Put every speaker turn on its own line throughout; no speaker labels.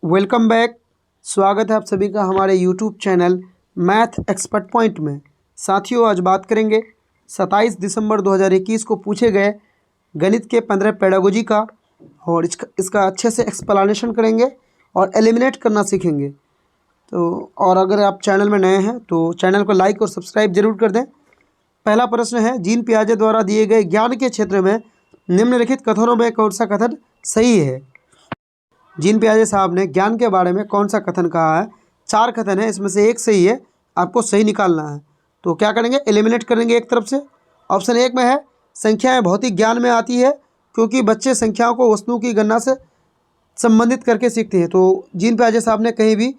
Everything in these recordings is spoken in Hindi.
Welcome back. स्वागत है आप सभी का हमारे YouTube channel math expert point में। साथियों, आज बात करेंगे 27 दिसंबर 2021 को पूछे गए गणित के 15 पेडागोजी का, और इसका अच्छे से एक्सप्लेनेशन करेंगे और एलिमिनेट करना सीखेंगे। तो और अगर आप चैनल में नए हैं तो चैनल को लाइक और सब्सक्राइब जरूर कर दें। पहला प्रश्न है, जीन पियाजे द्वारा दिए गए ज्ञान के क्षेत्र में निम्नलिखित कथनों में कौन सा कथन सही है। जीन पियाजे साहब ने ज्ञान के बारे में कौन सा कथन कहा है। 4 कथन है, इसमें से एक सही है, आपको सही निकालना है। तो क्या करेंगे, एलिमिनेट करेंगे एक तरफ से। ऑप्शन 1 में है, संख्याएं भौतिक ज्ञान में आती है क्योंकि बच्चे संख्याओं को वस्तुओं की गणना से संबंधित करके सीखते हैं। तो जीन पियाजे साहब ने कहीं भी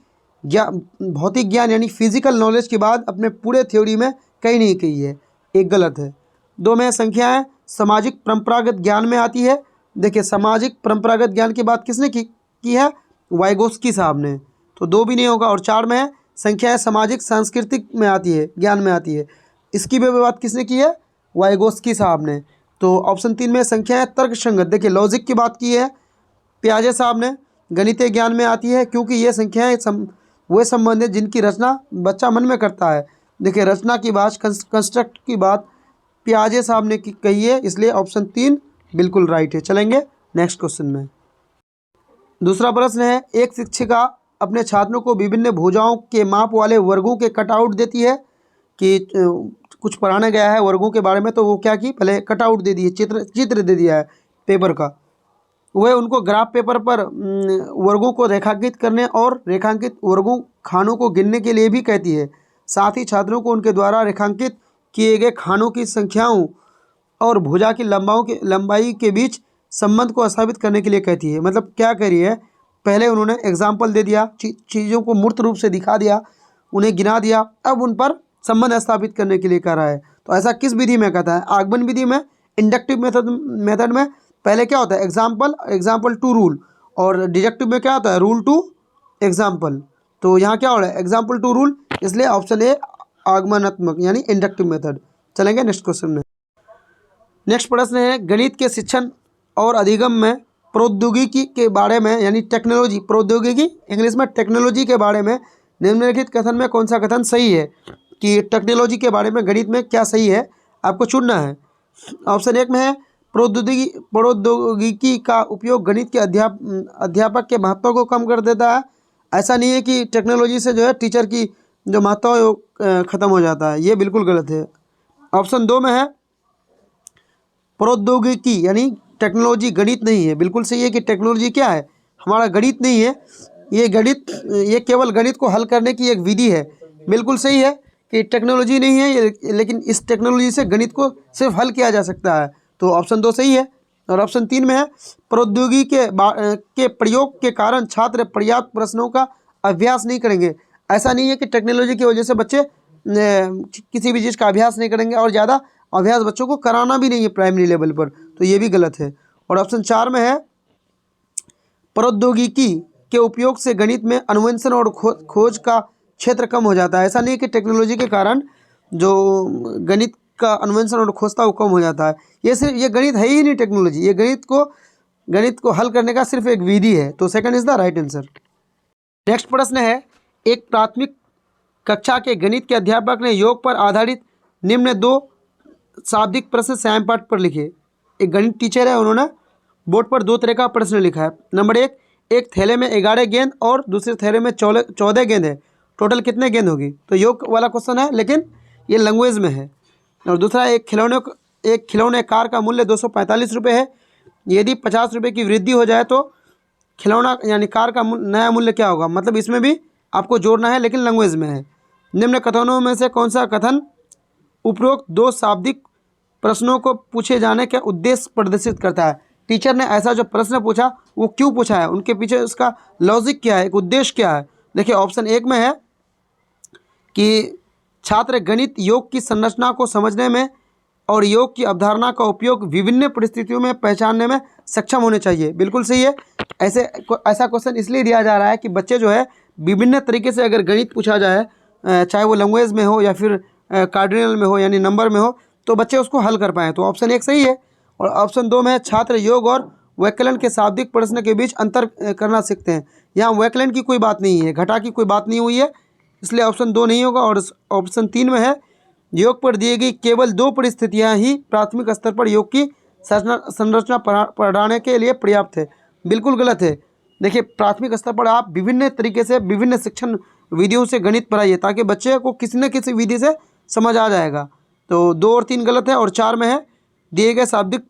भौतिक ज्ञान यानी फिजिकल नॉलेज की बात अपने पूरे थ्योरी में कहीं नहीं कही है, एक गलत है। 2 में, संख्याएं सामाजिक परंपरागत ज्ञान में आती है। देखिए, सामाजिक परंपरागत ज्ञान की बात किसने की है, वाइगोस्की साहब ने, तो 2 भी नहीं होगा। और 4 में है, संख्याएं सामाजिक सांस्कृतिक में आती है, ज्ञान में आती है, इसकी भी बात किसने की है, वाइगोस्की साहब ने। तो ऑप्शन 3 में, संख्याएं तर्क संगत, देखिए लॉजिक की बात की है पियाजे साहब ने, गणितीय ज्ञान में आती है क्योंकि ये संख्याएं वे संबंध हैं जिनकी रचना बच्चा मन में करता है। देखिए, रचना की बात, कंस्ट्रक्ट की बात पियाजे साहब ने कही है, इसलिए ऑप्शन 3 बिल्कुल राइट है। चलेंगे नेक्स्ट क्वेश्चन में। दूसरा प्रश्न है, एक शिक्षिका अपने छात्रों को विभिन्न भुजाओं के माप वाले वर्गों के कटआउट देती है कि कुछ पढ़ाना गया है वर्गों के बारे में, तो वो क्या की, पहले कटआउट दे दिए, चित्र दे दिया है पेपर का। वह उनको ग्राफ पेपर पर वर्गों को रेखांकित करने और रेखांकित वर्गों खानों को गिनने के लिए भी कहती है। साथ ही छात्रों को उनके द्वारा रेखांकित किए गए खानों की संख्याओं और भुजा की लंबाई के बीच संबंध को स्थापित करने के लिए कहती है। मतलब क्या कह रही है, पहले उन्होंने एग्जाम्पल दे दिया, चीज़ों को मूर्त रूप से दिखा दिया, उन्हें गिना दिया, अब उन पर संबंध स्थापित करने के लिए कह रहा है। तो ऐसा किस विधि में कहता है, आगमन विधि में, इंडक्टिव मेथड में पहले क्या होता है, एग्जाम्पल टू रूल, और डिडक्टिव में क्या होता है, रूल टू एग्जाम्पल। तो यहाँ क्या हो रहा है, एग्जाम्पल टू रूल, इसलिए ऑप्शन ए आगमनात्मक यानी इंडक्टिव मेथड। चलेंगे नेक्स्ट क्वेश्चन में। नेक्स्ट प्रश्न है, गणित के शिक्षण और अधिगम में प्रौद्योगिकी के बारे में यानी टेक्नोलॉजी, प्रौद्योगिकी इंग्लिश में टेक्नोलॉजी के बारे में निम्नलिखित कथन में कौन सा कथन सही है, कि टेक्नोलॉजी के बारे में गणित में क्या सही है, आपको चुनना है। ऑप्शन 1 में है, प्रौद्योगिकी का उपयोग गणित के अध्यापक के महत्व को कम कर देता है। ऐसा नहीं है कि टेक्नोलॉजी से जो है टीचर की जो महत्व है वो ख़त्म हो जाता है, ये बिल्कुल गलत है। ऑप्शन 2 में है, प्रौद्योगिकी यानी टेक्नोलॉजी गणित नहीं है, बिल्कुल सही है कि टेक्नोलॉजी क्या है, हमारा गणित नहीं है, ये केवल गणित को हल करने की एक विधि है। बिल्कुल सही है कि टेक्नोलॉजी नहीं है ये, लेकिन इस टेक्नोलॉजी से गणित को सिर्फ हल किया जा सकता है। तो ऑप्शन 2 सही है। और ऑप्शन 3 में है, प्रौद्योगिकी के प्रयोग के कारण छात्र पर्याप्त प्रश्नों का अभ्यास नहीं करेंगे। ऐसा नहीं है कि टेक्नोलॉजी की वजह से बच्चे किसी भी चीज़ का अभ्यास नहीं करेंगे, और ज़्यादा अभ्यास बच्चों को कराना भी नहीं है प्राइमरी लेवल पर, तो ये भी गलत है। और ऑप्शन 4 में है, प्रौद्योगिकी के उपयोग से गणित में अन्वेषण और खोज का क्षेत्र कम हो जाता है। ऐसा नहीं है कि टेक्नोलॉजी के कारण जो गणित का अन्वेषण और खोज था वो कम हो जाता है। ये गणित है ही नहीं टेक्नोलॉजी, ये गणित को हल करने का सिर्फ एक विधि है। तो second is the right answer. Next प्रश्न है, एक प्राथमिक कक्षा के गणित के अध्यापक ने योग पर आधारित निम्न 2 शाब्दिक प्रश्न स्वयं पाठ पर लिखे। एक गणित टीचर है, उन्होंने बोर्ड पर 2 तरह का प्रश्न लिखा है। नंबर 1, एक थैले में 11 गेंद और दूसरे थैले में 14 गेंद है, टोटल कितने गेंद होगी। तो योग वाला क्वेश्चन है, लेकिन ये लैंग्वेज में है। और दूसरा, एक खिलौने कार का मूल्य 245 रुपये है, यदि 50 रुपये की वृद्धि हो जाए तो खिलौना यानी कार का नया मूल्य क्या होगा। मतलब इसमें भी आपको जोड़ना है, लेकिन लैंग्वेज में है। निम्न कथनों में से कौन सा कथन उपरोक्त 2 शाब्दिक प्रश्नों को पूछे जाने के उद्देश्य प्रदर्शित करता है। टीचर ने ऐसा जो प्रश्न पूछा वो क्यों पूछा है, उनके पीछे उसका लॉजिक क्या है, एक उद्देश्य क्या है। देखिए, ऑप्शन 1 में है कि छात्र गणित योग की संरचना को समझने में और योग की अवधारणा का उपयोग विभिन्न परिस्थितियों में पहचानने में सक्षम होने चाहिए। बिल्कुल सही है। ऐसा क्वेश्चन इसलिए दिया जा रहा है कि बच्चे जो है विभिन्न तरीके से अगर गणित पूछा जाए, चाहे वो लैंग्वेज में हो या फिर कार्डिनल में हो यानी नंबर में हो, तो बच्चे उसको हल कर पाएँ। तो ऑप्शन 1 सही है। और ऑप्शन 2 में है, छात्र योग और वैकलन के शाब्दिक प्रश्न के बीच अंतर करना सीखते हैं। यहाँ वैकलन की कोई बात नहीं है, घटा की कोई बात नहीं हुई है, इसलिए ऑप्शन 2 नहीं होगा। और ऑप्शन 3 में है योग पर दी गई केवल 2 परिस्थितियाँ ही प्राथमिक स्तर पर योग की संरचना पढ़ाने के लिए पर्याप्त है। बिल्कुल गलत है। देखिए, प्राथमिक स्तर पर आप विभिन्न तरीके से विभिन्न शिक्षण विधियों से गणित पढ़ाइए ताकि बच्चे को किसी न किसी विधि से समझ आ जाएगा। तो 2 और 3 गलत है। और 4 में है दिए गए शाब्दिक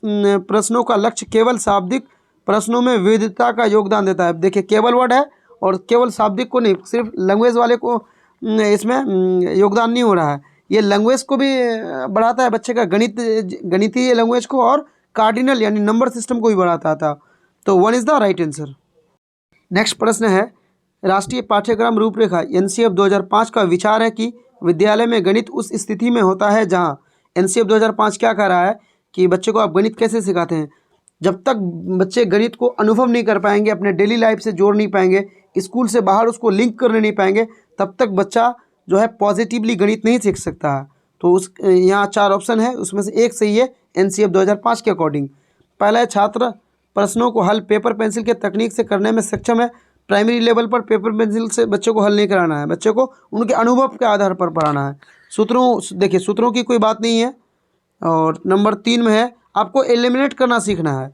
प्रश्नों का लक्ष्य केवल शाब्दिक प्रश्नों में विविधता का योगदान देता है। देखिए, केवल वर्ड है और केवल शाब्दिक को नहीं, सिर्फ लैंग्वेज वाले को इसमें योगदान नहीं हो रहा है, ये लैंग्वेज को भी बढ़ाता है बच्चे का, गणितीय लैंग्वेज को, और कार्डिनल यानी नंबर सिस्टम को भी बढ़ाता था। तो 1 is the right answer. Next प्रश्न है राष्ट्रीय पाठ्यक्रम रूपरेखा एनसीएफ 2005 का विचार है कि विद्यालय में गणित उस स्थिति में होता है जहां एनसीएफ 2005 क्या कह रहा है कि बच्चे को आप गणित कैसे सिखाते हैं, जब तक बच्चे गणित को अनुभव नहीं कर पाएंगे, अपने डेली लाइफ से जोड़ नहीं पाएंगे, स्कूल से बाहर उसको लिंक करने नहीं पाएंगे, तब तक बच्चा जो है पॉजिटिवली गणित नहीं सीख सकता है। तो उस यहाँ 4 ऑप्शन है, उसमें से एक सही है एनसीएफ 2005 के अकॉर्डिंग। पहला है छात्र प्रश्नों को हल पेपर पेंसिल के तकनीक से करने में सक्षम है। प्राइमरी लेवल पर पेपर पेंसिल से बच्चे को हल नहीं कराना है, बच्चे को उनके अनुभव के आधार पर पढ़ाना है। देखिए सूत्रों की कोई बात नहीं है। और नंबर 3 में है आपको एलिमिनेट करना सीखना है।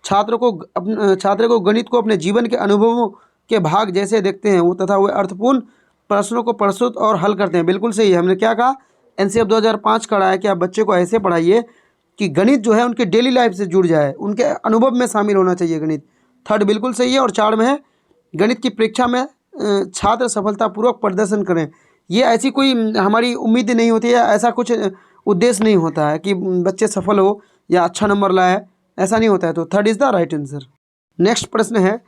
छात्र को गणित को अपने जीवन के अनुभवों के भाग जैसे देखते हैं वो, तथा वे अर्थपूर्ण प्रश्नों को प्रस्तुत और हल करते हैं। बिल्कुल सही है। हमने क्या कहा, एनसीएफ 2005 का है कि आप बच्चे को ऐसे पढ़ाइए कि गणित जो है उनके डेली लाइफ से जुड़ जाए, उनके अनुभव में शामिल होना चाहिए गणित। 3 बिल्कुल सही है। और 4 में है गणित की परीक्षा में छात्र सफलतापूर्वक प्रदर्शन करें। ये ऐसी कोई हमारी उम्मीद नहीं होती है, ऐसा कुछ उद्देश्य नहीं होता है कि बच्चे सफल हो या अच्छा नंबर लाए, ऐसा नहीं होता है। तो 3 is the right answer. Next प्रश्न है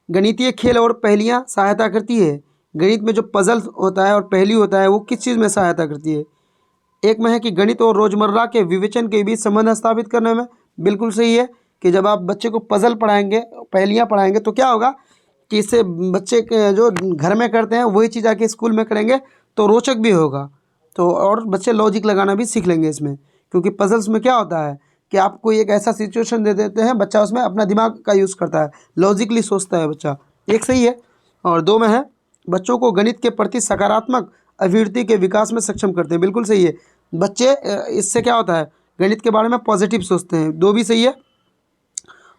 गणितीय खेल और पहेलियाँ सहायता करती है। गणित में जो पजल होता है और पहेली होता है वो किस चीज़ में सहायता करती है। एक में है कि गणित और रोज़मर्रा के विवेचन के बीच संबंध स्थापित करने में। बिल्कुल सही है कि जब आप बच्चे को पजल पढ़ाएंगे, पहेलियाँ पढ़ाएंगे, तो क्या होगा कि इससे बच्चे के जो घर में करते हैं वही चीज़ आके स्कूल में करेंगे तो रोचक भी होगा। तो और बच्चे लॉजिक लगाना भी सीख लेंगे इसमें, क्योंकि पजल्स में क्या होता है कि आपको एक ऐसा सिचुएशन दे देते हैं, बच्चा उसमें अपना दिमाग का यूज़ करता है, लॉजिकली सोचता है बच्चा। एक सही है। और 2 में है बच्चों को गणित के प्रति सकारात्मक अभिवृत्ति के विकास में सक्षम करते हैं। बिल्कुल सही है। बच्चे इससे क्या होता है, गणित के बारे में पॉजिटिव सोचते हैं। 2 भी सही है।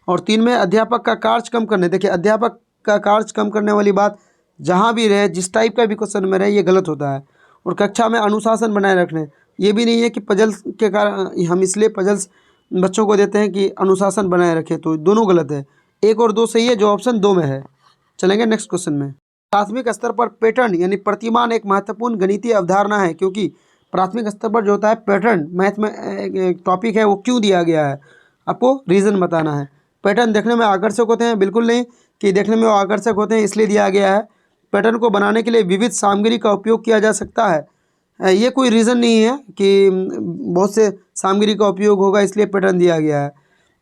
और 3 में अध्यापक का कार्य कम करने। देखिए, अध्यापक का कार्य कम करने वाली बात जहाँ भी रहे, जिस टाइप का भी क्वेश्चन में रहे, ये गलत होता है। और कक्षा में अनुशासन बनाए रखने, ये भी नहीं है कि पजल्स के कारण हम इसलिए पजल्स बच्चों को देते हैं कि अनुशासन बनाए रखें, तो दोनों गलत है। 1 और 2 सही है, जो ऑप्शन 2 में है। चलेंगे नेक्स्ट क्वेश्चन में। प्राथमिक स्तर पर पैटर्न यानी प्रतिमान एक महत्वपूर्ण गणितीय अवधारणा है, क्योंकि प्राथमिक स्तर पर जो होता है पैटर्न मैथ में एक टॉपिक है, वो क्यों दिया गया है, आपको रीज़न बताना है। पैटर्न देखने में आकर्षक होते हैं, बिल्कुल नहीं कि देखने में वो आकर्षक होते हैं इसलिए दिया गया है। पैटर्न को बनाने के लिए विविध सामग्री का उपयोग किया जा सकता है, ये कोई रीज़न नहीं है कि बहुत से सामग्री का उपयोग होगा इसलिए पैटर्न दिया गया है।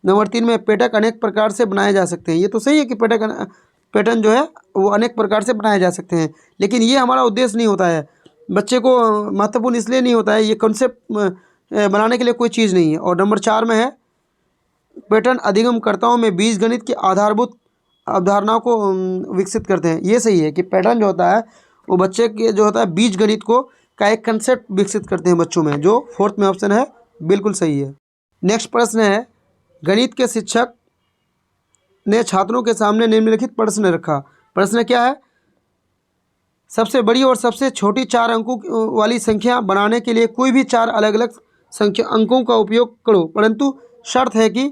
नंबर 3 में पेटक अनेक प्रकार से बनाए जा सकते हैं। ये तो सही है कि पैटर्न जो है वो अनेक प्रकार से बनाए जा सकते हैं, लेकिन ये हमारा उद्देश्य नहीं होता है। बच्चे को महत्वपूर्ण इसलिए नहीं होता है, ये कॉन्सेप्ट बनाने के लिए कोई चीज़ नहीं है। और नंबर 4 में है पैटर्न अधिगमकर्ताओं में बीजगणित की आधारभूत अवधारणाओं को विकसित करते हैं। ये सही है कि पैटर्न जो होता है वो बच्चे के जो होता है बीजगणित को का एक कंसेप्ट विकसित करते हैं बच्चों में, जो 4th में ऑप्शन है, बिल्कुल सही है। नेक्स्ट प्रश्न है गणित के शिक्षक ने छात्रों के सामने निम्नलिखित प्रश्न रखा। प्रश्न क्या है, सबसे बड़ी और सबसे छोटी 4 अंकों वाली संख्या बनाने के लिए कोई भी 4 अलग अलग संख्या अंकों का उपयोग करो, परंतु शर्त है कि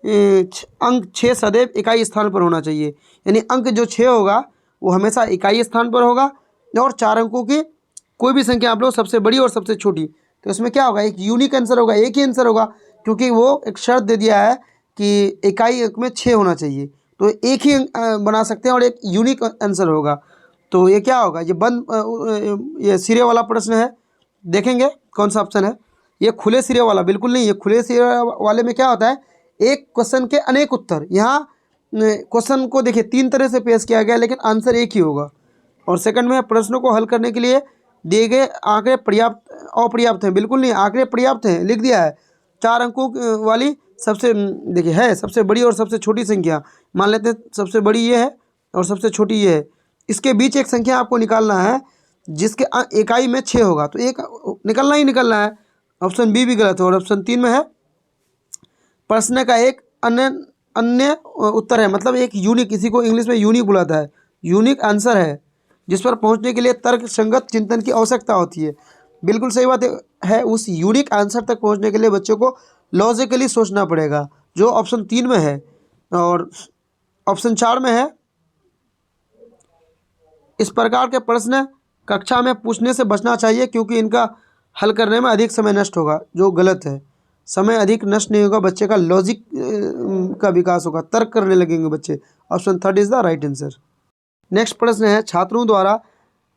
अंक 6 सदैव इकाई स्थान पर होना चाहिए। यानी अंक जो 6 होगा वो हमेशा इकाई स्थान पर होगा, और 4 अंकों की कोई भी संख्या आप लो, सबसे बड़ी और सबसे छोटी। तो इसमें क्या होगा, एक यूनिक आंसर होगा, एक ही आंसर होगा, क्योंकि वो एक शर्त दे दिया है कि इकाई अंक में 6 होना चाहिए, तो एक ही बना सकते हैं और एक यूनिक आंसर होगा। तो ये क्या होगा, ये सिरे वाला प्रश्न है, देखेंगे कौन सा ऑप्शन है। ये खुले सिरे वाला बिल्कुल नहीं, ये खुले सिरे वाले में क्या होता है, एक क्वेश्चन के अनेक उत्तर। यहाँ क्वेश्चन को देखिए 3 तरह से पेश किया गया, लेकिन आंसर एक ही होगा। और सेकंड में प्रश्नों को हल करने के लिए दिए गए आंकड़े पर्याप्त अपर्याप्त हैं, बिल्कुल नहीं, आंकड़े पर्याप्त हैं, लिख दिया है। 4 अंकों वाली सबसे देखिए है सबसे बड़ी और सबसे छोटी संख्या। मान लेते हैं सबसे बड़ी ये है और सबसे छोटी ये है। इसके बीच एक संख्या आपको निकालना है जिसके इकाई में 6 होगा, तो एक निकलना ही निकलना है। ऑप्शन बी भी गलत है। और ऑप्शन 3 में है प्रश्न का एक अन्य अन्य उत्तर है, मतलब एक यूनिक, इसी को इंग्लिश में यूनिक बुलाता है, यूनिक आंसर है जिस पर पहुंचने के लिए तर्क संगत चिंतन की आवश्यकता होती है। बिल्कुल सही बात है। उस यूनिक आंसर तक पहुंचने के लिए बच्चों को लॉजिकली सोचना पड़ेगा, जो ऑप्शन 3 में है। और ऑप्शन 4 में है इस प्रकार के प्रश्न कक्षा में पूछने से बचना चाहिए क्योंकि इनका हल करने में अधिक समय नष्ट होगा, जो गलत है। समय अधिक नष्ट नहीं होगा, बच्चे का लॉजिक का विकास होगा, तर्क करने लगेंगे बच्चे। Option 3 is the right answer. Next प्रश्न है छात्रों द्वारा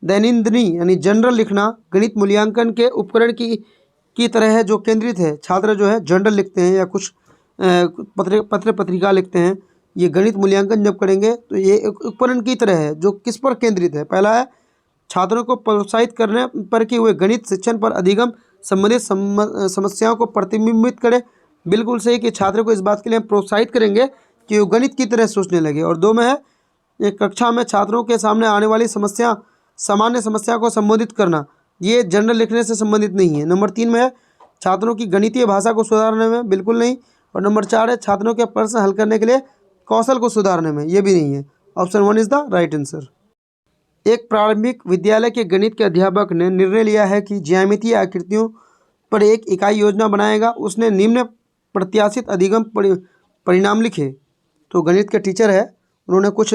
दैनंदिनी यानी जनरल लिखना गणित मूल्यांकन के उपकरण की तरह है जो केंद्रित है। छात्र जो है जनरल लिखते हैं या कुछ पत्र पत्रिका लिखते हैं, ये गणित मूल्यांकन जब करेंगे तो ये एक उपकरण की तरह है जो किस पर केंद्रित है। पहला है छात्रों को प्रोत्साहित करने पर कि वे गणित शिक्षण पर अधिगम संबंधित समस्याओं को प्रतिबिंबित करें। बिल्कुल सही कि छात्रों को इस बात के लिए प्रोत्साहित करेंगे कि वो गणित की तरह सोचने लगे। और 2 में है एक कक्षा में छात्रों के सामने आने वाली सामान्य समस्या को संबोधित करना, ये जनरल लिखने से संबंधित नहीं है। नंबर 3 में है छात्रों की गणितीय भाषा को सुधारने में, बिल्कुल नहीं। और नंबर 4 है छात्रों के प्रश्न हल करने के लिए कौशल को सुधारने में, ये भी नहीं है। Option 1 is the right answer. एक प्रारंभिक विद्यालय के गणित के अध्यापक ने निर्णय लिया है कि ज्यामितीय आकृतियों पर एक इकाई योजना बनाएगा। उसने निम्न प्रत्याशित अधिगम परिणाम लिखे। तो गणित के टीचर है, उन्होंने कुछ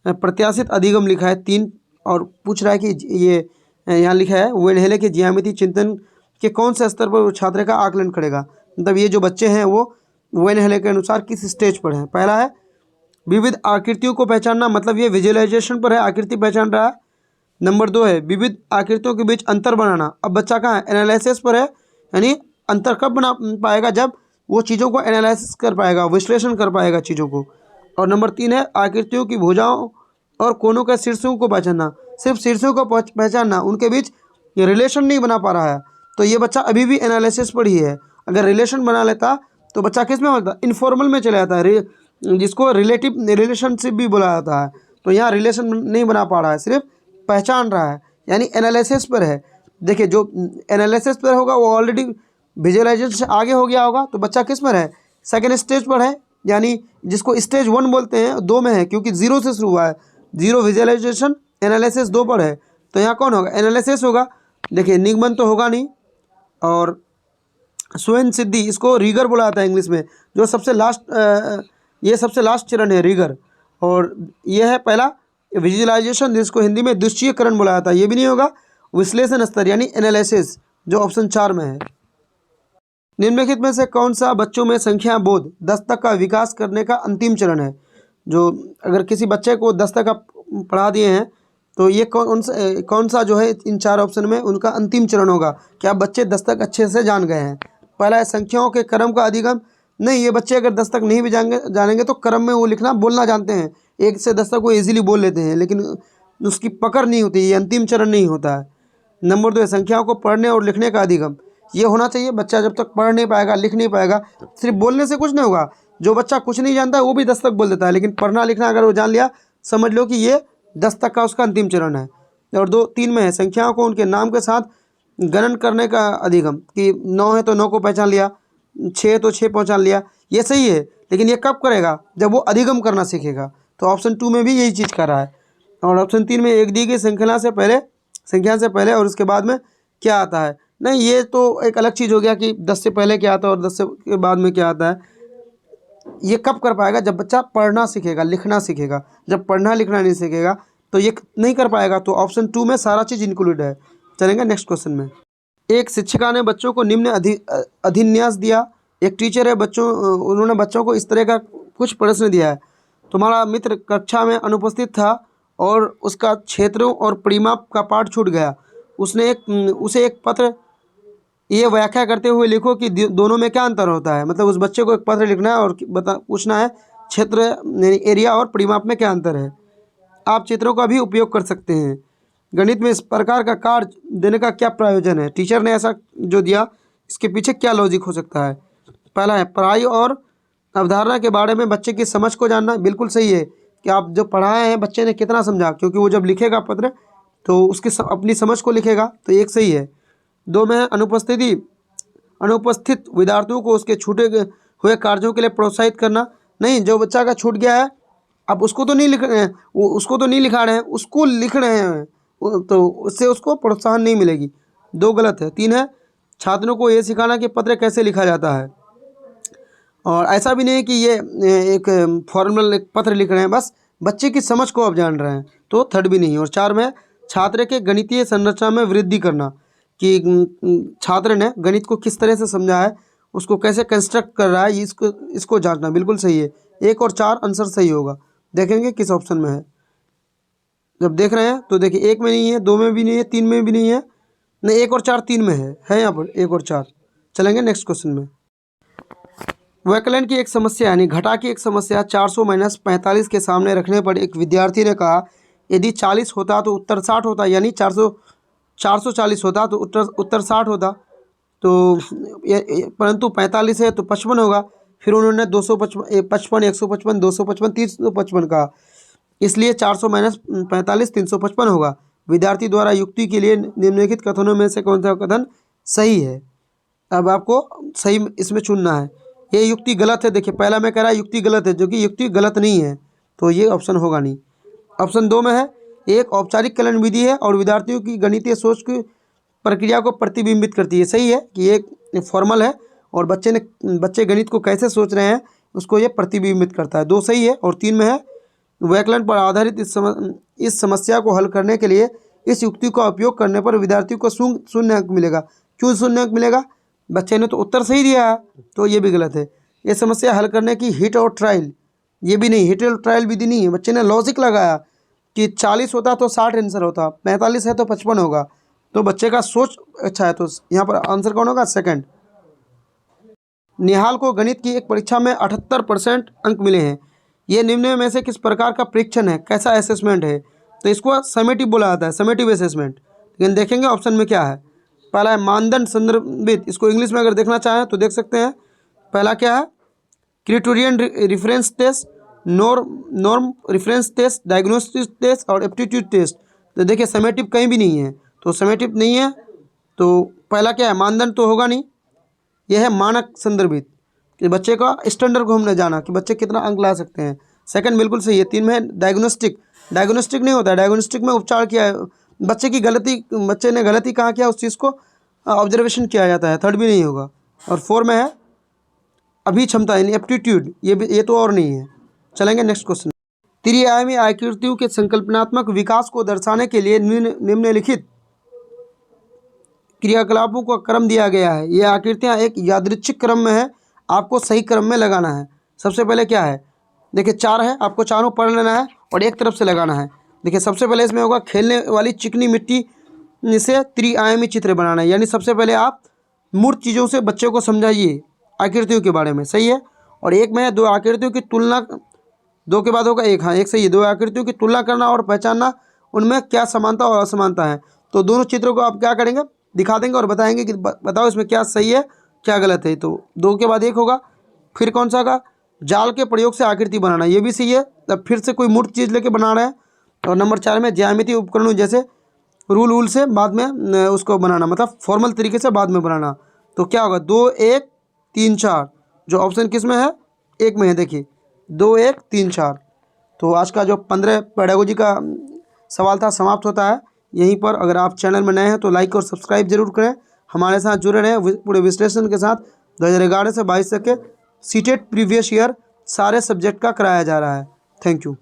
प्रत्याशित अधिगम लिखा है 3, और पूछ रहा है कि ये यहाँ लिखा है वेनहेले के ज्यामितीय चिंतन के कौन से स्तर पर छात्र का आकलन करेगा। मतलब ये जो बच्चे हैं वो वेनहेले के अनुसार किस स्टेज पर हैं। पहला है विविध आकृतियों को पहचानना, मतलब ये विजुअलाइजेशन पर है, आकृति पहचान रहा है। नंबर 2 है विविध आकृतियों के बीच अंतर बनाना। अब बच्चा कहाँ है, एनालिसिस पर है, यानी अंतर कब बना पाएगा, जब वो चीज़ों को एनालिसिस कर पाएगा, विश्लेषण कर पाएगा चीज़ों को। और नंबर 3 है आकृतियों की भुजाओं और कोनों के शीर्षों को पहचानना। सिर्फ शीर्षों को पहचानना, उनके बीच ये रिलेशन नहीं बना पा रहा है, तो ये बच्चा अभी भी एनालिसिस पर ही है। अगर रिलेशन बना लेता तो बच्चा किस में होता, इनफॉर्मल में चला जाता है, जिसको रिलेटिव रिलेशनशिप भी बोला जाता है। तो यहाँ रिलेशन नहीं बना पा रहा है, सिर्फ पहचान रहा है, यानी एनालिसिस पर है। देखिए जो एनालिसिस पर होगा वो ऑलरेडी विजुअलाइजेशन से आगे हो गया होगा, तो बच्चा किस पर है, सेकेंड स्टेज पर है, यानी जिसको स्टेज 1 बोलते हैं, 2 में है, क्योंकि 0 से शुरू हुआ है। 0 विजुअलाइजेशन, एनालिसिस 2 पर है, तो यहाँ कौन होगा, एनालिसिस होगा। देखिए निगमन तो होगा नहीं। और स्वयं सिद्धि, इसको रीगर बोला जाता है इंग्लिश में, जो सबसे लास्ट ये सबसे लास्ट चरण है रीगर। और यह है पहला विजुअलाइजेशन, जिसको हिंदी में दृश्यीकरण बोला जाता है, ये भी नहीं होगा। विश्लेषण स्तर यानी एनालिसिस, जो ऑप्शन 4 में है। निम्नलिखित में से कौन सा बच्चों में संख्या बोध 10 तक का विकास करने का अंतिम चरण है। जो अगर किसी बच्चे को 10 तक आप पढ़ा दिए हैं तो ये कौन सा जो है इन 4 ऑप्शन में उनका अंतिम चरण होगा, क्या बच्चे 10 तक अच्छे से जान गए हैं। पहला है संख्याओं के क्रम का अधिगम, नहीं, ये बच्चे अगर 10 तक नहीं भी जानेंगे तो क्रम में वो लिखना बोलना जानते हैं, 1 से 10 तक वो इजीली बोल लेते हैं, लेकिन उसकी पकड़ नहीं होती, ये अंतिम चरण नहीं होता है। नंबर 2 है संख्याओं को पढ़ने और लिखने का अधिगम, ये होना चाहिए। बच्चा जब तक पढ़ नहीं पाएगा, लिख नहीं पाएगा, सिर्फ बोलने से कुछ नहीं होगा। जो बच्चा कुछ नहीं जानता है वो भी 10 तक बोल देता है, लेकिन पढ़ना लिखना अगर वो जान लिया, समझ लो कि ये 10 तक का उसका अंतिम चरण है। और 3 में है संख्याओं को उनके नाम के साथ गणन करने का अधिगम, कि 9 है तो 9 को पहचान लिया, 6 है तो 6 पहचान लिया, ये सही है, लेकिन ये कब करेगा, जब वो अधिगम करना सीखेगा। तो ऑप्शन 2 में भी यही चीज़ कर रहा है। और ऑप्शन 3 में एक दी गई संख्या से पहले और उसके बाद में क्या आता है, नहीं, ये तो एक अलग चीज़ हो गया कि 10 से पहले क्या आता है और 10 के बाद में क्या आता है। ये कब कर पाएगा, जब बच्चा पढ़ना सीखेगा, लिखना सीखेगा। जब पढ़ना लिखना नहीं सीखेगा तो ये नहीं कर पाएगा। तो ऑप्शन 2 में सारा चीज़ इंक्लूड है। चलेंगे नेक्स्ट क्वेश्चन में। एक शिक्षिका ने बच्चों को निम्न अधिन्यास दिया। एक टीचर है, उन्होंने बच्चों को इस तरह का कुछ प्रश्न दिया है। तुम्हारा मित्र कक्षा में अनुपस्थित था और उसका क्षेत्रों और परिमाप का पाठ छूट गया। उसे एक पत्र ये व्याख्या करते हुए लिखो कि दोनों में क्या अंतर होता है। मतलब उस बच्चे को एक पत्र लिखना है और पूछना है क्षेत्र एरिया और परिमाप में क्या अंतर है। आप चित्रों का भी उपयोग कर सकते हैं। गणित में इस प्रकार का कार्य देने का क्या प्रयोजन है। टीचर ने ऐसा जो दिया इसके पीछे क्या लॉजिक हो सकता है। पहला है पढ़ाई और अवधारणा के बारे में बच्चे की समझ को जानना। बिल्कुल सही है कि आप जो पढ़ाए हैं बच्चे ने कितना समझा, क्योंकि वो जब लिखेगा पत्र तो उसकी अपनी समझ को लिखेगा, तो एक सही है। 2 में है अनुपस्थित विद्यार्थियों को उसके छूटे हुए कार्यों के लिए प्रोत्साहित करना। नहीं, जो बच्चा का छूट गया है अब उसको तो नहीं लिख रहे हैं, उसको तो नहीं लिखा रहे हैं, उसको लिख रहे हैं, तो उससे उसको प्रोत्साहन नहीं मिलेगी। 2 गलत है। 3 है छात्रों को ये सिखाना कि पत्र कैसे लिखा जाता है, और ऐसा भी नहीं है कि ये एक फॉर्मल एक पत्र लिख रहे हैं, बस बच्चे की समझ को आप जान रहे हैं, तो थर्ड भी नहीं है। और 4 में छात्र के गणितीय संरचना में वृद्धि करना, कि छात्र ने गणित को किस तरह से समझा है, उसको कैसे कंस्ट्रक्ट कर रहा है, इसको जांचना। बिल्कुल सही है। 1 और 4 आंसर सही होगा। देखेंगे किस ऑप्शन में है। जब देख रहे हैं तो देखिए 1 में नहीं है, 2 में भी नहीं है, 3 में भी नहीं है, नहीं 1 और 4 3 में है यहाँ पर 1 और 4। चलेंगे नेक्स्ट क्वेश्चन में। वैकलन की एक समस्या यानी घटा की एक समस्या 400 - 45 के सामने रखने पर एक विद्यार्थी ने कहा यदि 40 होता तो उत्तर 60 होता, यानी 440 होता तो उत्तर 60 होता, तो परंतु 45 है तो 55 होगा। फिर उन्होंने 255 155 255 355 कहा, इसलिए 400 - 45 355 होगा। विद्यार्थी द्वारा युक्ति के लिए निम्नलिखित कथनों में से कौन सा कथन सही है। अब आपको सही इसमें चुनना है। ये युक्ति गलत है। देखिए पहला में कह रहा है युक्ति गलत है, जो कि युक्ति गलत नहीं है, तो ये ऑप्शन होगा नहीं। ऑप्शन 2 में है एक औपचारिक कलन विधि है और विद्यार्थियों की गणितीय सोच की प्रक्रिया को प्रतिबिंबित करती है। सही है कि एक फॉर्मल है और बच्चे गणित को कैसे सोच रहे हैं उसको ये प्रतिबिंबित करता है। 2 सही है। और 3 में है व्याकरण पर आधारित इस समस्या को हल करने के लिए इस युक्ति का उपयोग करने पर विद्यार्थियों को 0 अंक मिलेगा। क्यों 0 अंक मिलेगा? बच्चे ने तो उत्तर सही दिया है, तो ये भी गलत है। ये समस्या हल करने की हिट और ट्रायल, ये भी नहीं, हिट और ट्रायल विधि नहीं है। बच्चे ने लॉजिक लगाया कि 40 होता तो 60 आंसर होता, 45 है तो 55 होगा, तो बच्चे का सोच अच्छा है, तो यहाँ पर आंसर कौन होगा? सेकंड। निहाल को गणित की एक परीक्षा में 78% अंक मिले हैं। ये निम्न में से किस प्रकार का परीक्षण है, कैसा असेसमेंट है? तो इसको समेटिव बोला जाता है, समेटिव असेसमेंट। लेकिन देखेंगे ऑप्शन में क्या है। पहला है मानदंड संदर्भित, इसको इंग्लिश में अगर देखना चाहें तो देख सकते हैं। पहला क्या है? Criterion reference test, norm reference test, diagnostic test और एप्टीट्यूड टेस्ट। तो देखिए समेटिव कहीं भी नहीं है, तो समेटिव नहीं है, तो पहला क्या है? मानदंड तो होगा नहीं। यह है मानक संदर्भित, कि बच्चे का स्टैंडर्ड को हमने जाना कि बच्चे कितना अंक ला सकते हैं। सेकंड बिल्कुल सही है। 3 में है डायग्नोस्टिक, डायग्नोस्टिक नहीं होता है, डायग्नोस्टिक में उपचार किया है, बच्चे ने गलती कहाँ किया उस चीज़ को ऑब्जर्वेशन किया जाता है, थर्ड भी नहीं होगा। और 4 में है अभिक्षमता यानी एप्टीट्यूड, ये तो और नहीं है। चलेंगे नेक्स्ट क्वेश्चन। त्रिआयामी आकृतियों के संकल्पनात्मक विकास को दर्शाने के लिए निम्नलिखित क्रियाकलापों का क्रम दिया गया है। ये आकृतियाँ एक यादृच्छिक क्रम में है, आपको सही क्रम में लगाना है। सबसे पहले क्या है? देखिए 4 है, आपको चारों पढ़ लेना है और एक तरफ से लगाना है। देखिए सबसे पहले इसमें होगा खेलने वाली चिकनी मिट्टी से त्रिआयामी चित्र बनाना है, यानी सबसे पहले आप मूर्त चीज़ों से बच्चों को समझाइए आकृतियों के बारे में। सही है। और एक में है 2 आकृतियों की तुलना, 2 के बाद होगा 1, हाँ 1 सही है। 2 आकृतियों की तुलना करना और पहचानना उनमें क्या समानता और असमानता है। तो दोनों चित्रों को आप क्या करेंगे? दिखा देंगे और बताएंगे कि बताओ इसमें क्या सही है क्या गलत है। तो 2 के बाद 1 होगा। फिर कौन सा होगा? जाल के प्रयोग से आकृति बनाना, ये भी सही है। तब फिर से कोई मूर्त चीज़ लेके बना रहे हैं। और नंबर 4 में ज्यामितीय उपकरणों जैसे रूल से बाद में उसको बनाना, मतलब फॉर्मल तरीके से बाद में बनाना। तो क्या होगा? 2 1 3 4, जो ऑप्शन किस में है? 1 में है। देखिए 2 1 3 4। तो आज का जो 15 पेडागोजी का सवाल था समाप्त होता है यहीं पर। अगर आप चैनल में नए हैं तो लाइक और सब्सक्राइब जरूर करें, हमारे साथ जुड़े रहें पूरे विश्लेषण के साथ। 2011 से 22 तक के सीटेट प्रीवियस ईयर सारे सब्जेक्ट का कराया जा रहा है। Thank you.